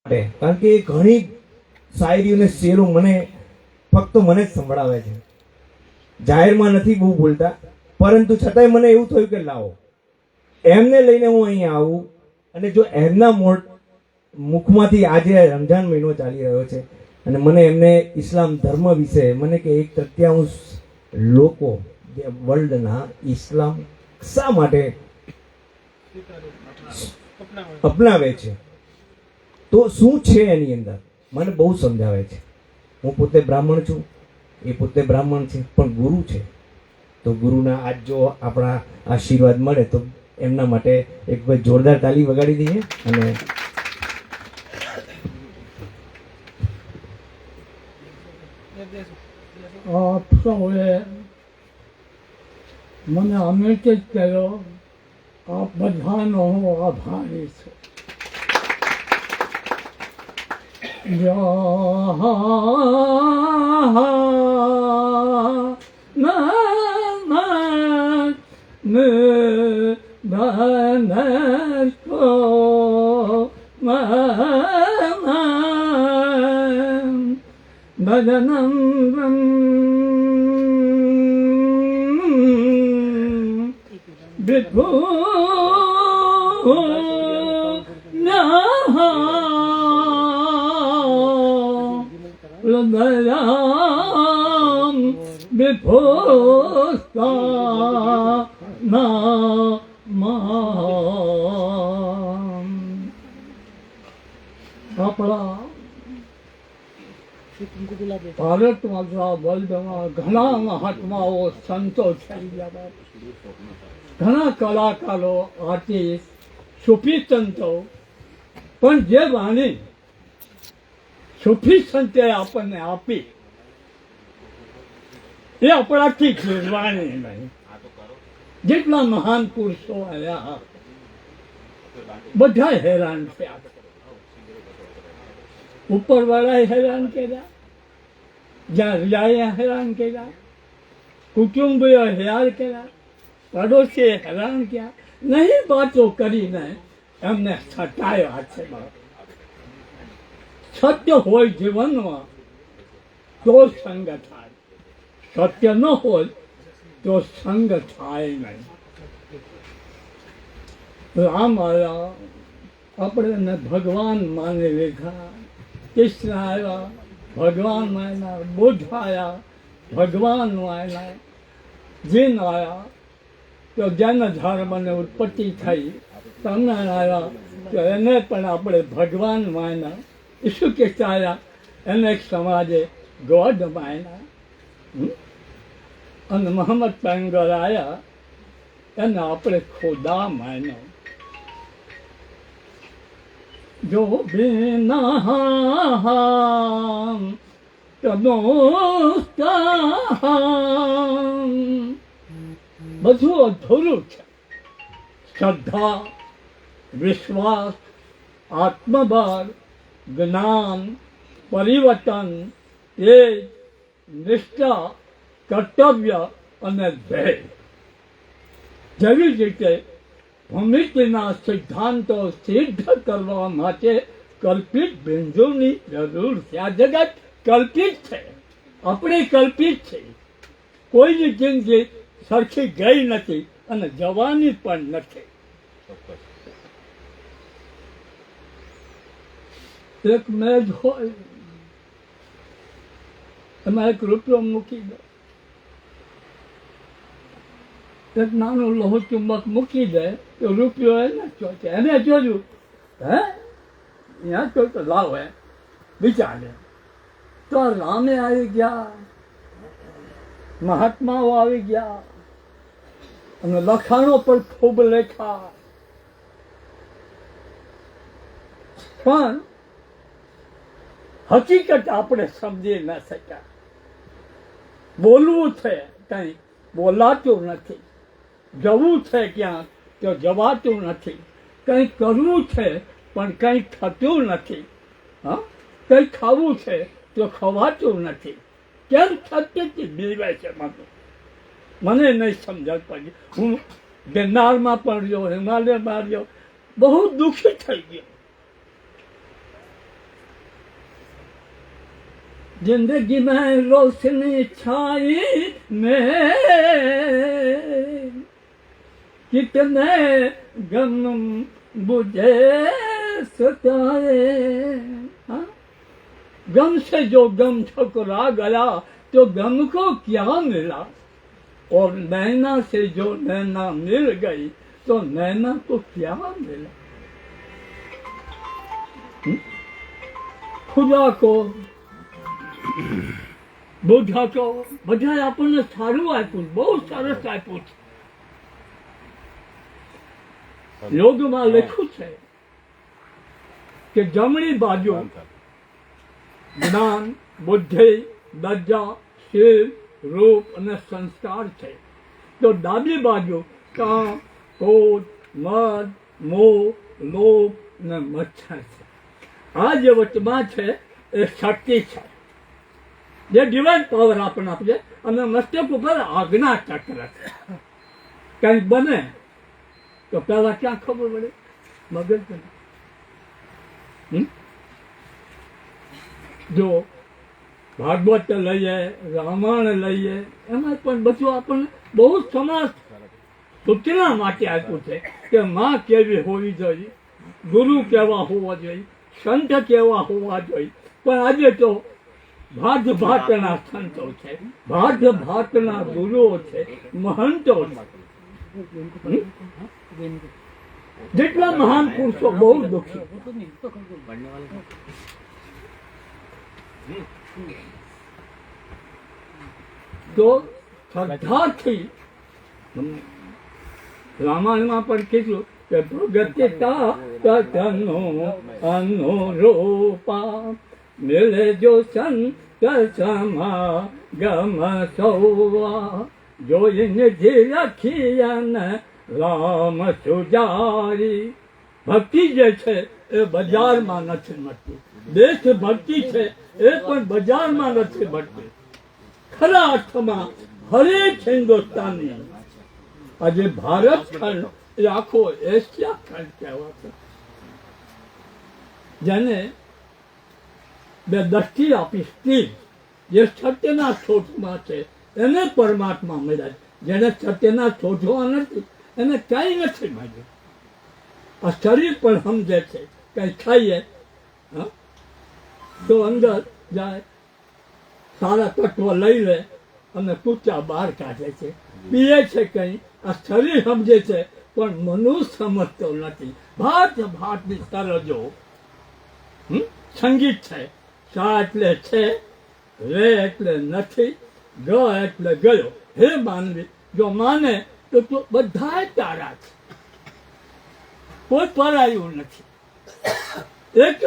કારણ કે ઘણી શાયરીઓ અને શેરો મને ફક્ત મને જ સંભળાવે છે. જાહેરમાં નથી બહુ બોલતા, પરંતુ છતાંય મને એવું થયું કે લાવો એમને લઈને હું અહીંયા આવું. અને જો એમના મુખમાંથી આજે રમઝાન મહિનો ચાલી રહ્યો છે અને મને એમને ઇસ્લામ ધર્મ વિશે મને કે 1/3 લોકો વર્લ્ડના ઇસ્લામ શા માટે અપનાવે છે, તો શું છે એની અંદર મને બહુ સમજાવે છે. હું પોતે બ્રાહ્મણ છું, એ પોતે બ્રાહ્મણ છે, પણ ગુરુ છે. તો ગુરુના આજ જો આપણા આશીર્વાદ મળે તો એમના માટે એક જોરદાર તાલી વગાડી દઈએ. અને આપ સૌએ મને આમંત્રિત કર્યો, આપ બધાનો હું આભારી છું. ભજનમ વિભુ હૃદયામ વિભુસ્તા નામ. આપણા ભારતમાં વર્લ્ડમાં ઘણા મહાત્માઓ સંતો થઈ ગયા, ઘણા કલાકારો, આર્ટિસ્ટ, સૂફી સંતો, પણ જે વાણી સૂફી સંતે આપણને આપી એ આપણાથી જોડવાની નહીં. જેટલા મહાન પુરુષો આવ્યા બધા હેરાન થયા. ઉપરવાળાએ હેરાન કર્યા, જ્યાં રિયાએ હેરાન કર્યા, કુટુંબીઓ હેરાન કર્યા, પડોશીએ હેરાન કર્યા. નહીં વાતો કરીને એમને છટાયા છે. સત્ય હોય જીવનમાં તો સંગ થાય, સત્ય ન હોય તો સંગ થાય નહીં. રામ આવ્યા, આપણે એને ભગવાન માની લીધા. કૃષ્ણ આવ્યા, ભગવાન માન્યા. બુદ્ધ આવ્યા, ભગવાન માન્યા. જીન આવ્યા તો જૈન ધર્મને ઉત્પત્તિ થઈ. સ્વામિનારાયણ આવ્યા તો એને પણ આપણે ભગવાન માન્યા. ઈસુ ખ્રિસ્ત આવ્યા, એને એક સમાજે ગોડ માન્યા. અને મોહમ્મદ પૈગંબર આવ્યા, એને આપણે ખુદા માન્યો. જો બિના તનો બધું અધૂરું છે. શ્રદ્ધા, વિશ્વાસ, આત્મબળ, જ્ઞાન, પરિવર્તન, તેજ, નિષ્ઠા, કર્તવ્ય અને ધ્યેય. જેવી જ રીતે ભૂમિતિના સિદ્ધાંતો સિદ્ધ કરવા માટે કલ્પિત બિંદુની જરૂર છે. આ જગત કલ્પિત છે, આપણે કલ્પિત છે. કોઈની જિંદગી સરખી ગઈ નથી અને જવાની પણ નથી. એક મેજ હોય, એમાં એક રૂપિયો મૂકી દો, એક નાનું લોહ ચુંબક મૂકી દે તો રૂપિયો એને ચોચે. એને જોયું હે ત્યાં તો લાવ હે વિચારે. તો રામે આવી ગયા, મહાત્માઓ આવી ગયા અને લખાણો પર ખૂબ લેખા, પણ હકીકત આપણે સમજી ન શક્યા. બોલવું છે કંઈ બોલાતું નથી, જવું છે ક્યાંક તો જવાતું નથી, કંઈ કરવું છે પણ કંઈ થતું નથી. હા, કંઈ ખાવું છે તો ખવાતું નથી. કેમ સત્યથી બીવે છે મને નહીં સમજણ પડી. હું ગિરનારમાં પણ રહ્યો, હિમાલયમાં રહ્યો, બહુ દુઃખી થઈ ગયો. जिंदगी में रोशनी छाई में कितने गम मुझे सताए। हाँ? गम से जो गम ठुकरा गया तो गम को क्या मिला, और नैना से जो नैना मिल गई तो नैना को क्या मिला। खुदा को बुद्धा को बधाए આપણને સારું આપ્યું, બહુ સરસ આપ્યું છે. યોગમાં લખ્યું છે કે જમણી બાજુ જ્ઞાન, બુદ્ધિ, દર્જા, શીલ, રૂપ અને સંસ્કાર છે, તો ડાબી બાજુ કામ, ક્રોધ, મદ, મોહ, લોભ અને મચ્છર છે. આ જે વચમાં છે એ શક્તિ છે, જે ડિવાઇન પાવર આપણને આપે, અને મસ્તક ઉપર આજ્ઞા ચક્ર છે. કંઈક બને તો પહેલા ક્યાં ખબર પડે? મગજ બને. જો ભાગવત લઈએ, રામાયણ લઈએ, એમાં પણ બધું આપણને બહુ સમાજ સૂચના માટે આપ્યું છે કે માં કેવી હોવી જોઈએ, ગુરુ કેવા હોવા જોઈએ, સંત કેવા હોવા જોઈએ. પણ આજે તો ભાત ભાતના સંતો છે, ભાત ભાતના ગુરુઓ છે, મહંતો છે. જેટલા મહાન પુરુષો બહુ દુઃખી. તો શ્રદ્ધાથી રામાયણમાં પણ કીધું કે ભગતતા તનો અનુરૂપા મિલે જો સંત સમા ગમ સૌવા જોઈને જે લખીયન રામ સુજારી. ભક્તિ જે છે એ બજારમાં નથી મળતી, દેશ ભક્તિ છે એ પણ બજારમાં નથી મળતી. ખરા અર્થમાં હરેક હિન્દુસ્તાની આજે ભારત ખંડ એ આખો એશિયા ખંડ કહેવાતો, જેને બે દ્રષ્ટિ આપી સ્થિર, જે સત્યના શોધમાં છે એને પરમાત્મા મળ્યા. જેને સત્યના શોધવા નથી એને કઈ નથી મળ્યું. આ શરીર પણ સમજે છે, કઈ ખાઈએ તો અંદર જાય, સારા તત્વ લઈ લે અને કૂચા બહાર કાઢે છે, પીએ છે કઈ. આ શરીર સમજે છે પણ મનુષ્ય સમજતો નથી. ભાત ભાતની સરજો સંગીત છે. શા એટલે છે, રે એટલે નથી, ગ એટલે ગયો. હે માનવી, જો માને તો તું બધા તારા છે, કોઈ પરાયું નથી. એક જ